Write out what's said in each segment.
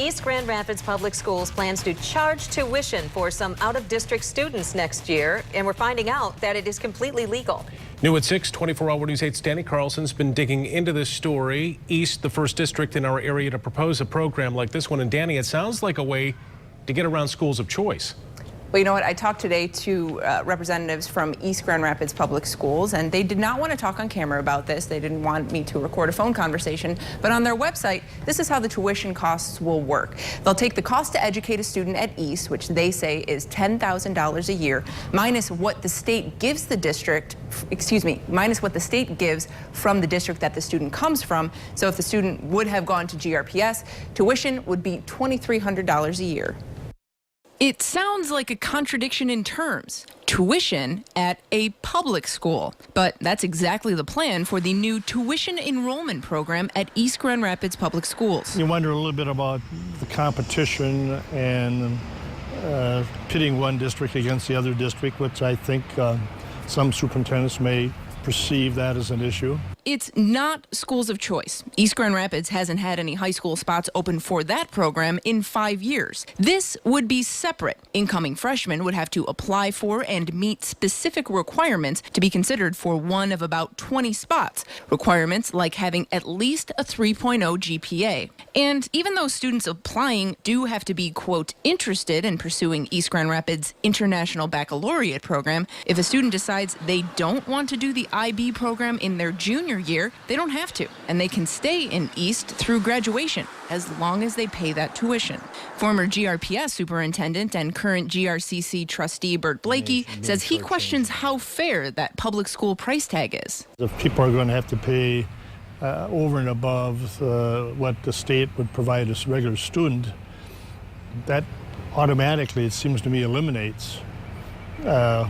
East Grand Rapids Public Schools plans to charge tuition for some out-of-district students next year, and we're finding out that it is completely legal. New at 6, 24-Hour News 8's Danny Carlson's been digging into this story. East, the first district in our area to propose a program like this one. And Danny, it sounds like a way to get around schools of choice. Well, you know what? I talked today to representatives from East Grand Rapids Public Schools, and they did not want to talk on camera about this. They didn't want me to record a phone conversation. But on their website, this is how the tuition costs will work. They'll take the cost to educate a student at East, which they say is $10,000 a year, minus what the state gives the district, minus what the state gives from the district that the student comes from. So if the student would have gone to GRPS, tuition would be $2,300 a year. It sounds like a contradiction in terms. Tuition at a public school. But that's exactly the plan for the new tuition enrollment program at East Grand Rapids Public Schools. You wonder a little bit about the competition and pitting one district against the other district, which I think some superintendents may perceive that as an issue. It's not schools of choice. East Grand Rapids hasn't had any high school spots open for that program in 5 years. This would be separate. Incoming freshmen would have to apply for and meet specific requirements to be considered for one of about 20 spots. Requirements like having at least a 3.0 GPA. And even though students applying do have to be, quote, interested in pursuing East Grand Rapids International Baccalaureate program, if a student decides they don't want to do the IB program in their junior year, they don't have to, and they can stay in East through graduation as long as they pay that tuition. Former GRPS superintendent and current GRCC trustee Bert Blakey says he questions how fair that public school price tag is. If people are going to have to pay over and above what the state would provide a regular student, that automatically, it seems to me, eliminates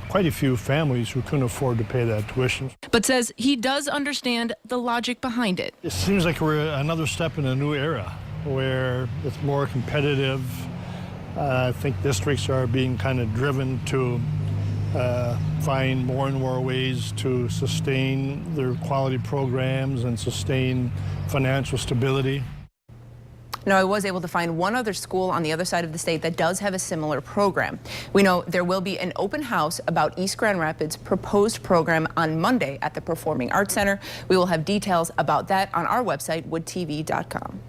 quite a few families who couldn't afford to pay that tuition. But says he does understand the logic behind it. It seems like we're another step in a new era where it's more competitive. I think districts are being kind of driven to find more and more ways to sustain their quality programs and sustain financial stability. Now, I was able to find one other school on the other side of the state that does have a similar program. We know there will be an open house about East Grand Rapids' proposed program on Monday at the Performing Arts Center. We will have details about that on our website, woodtv.com.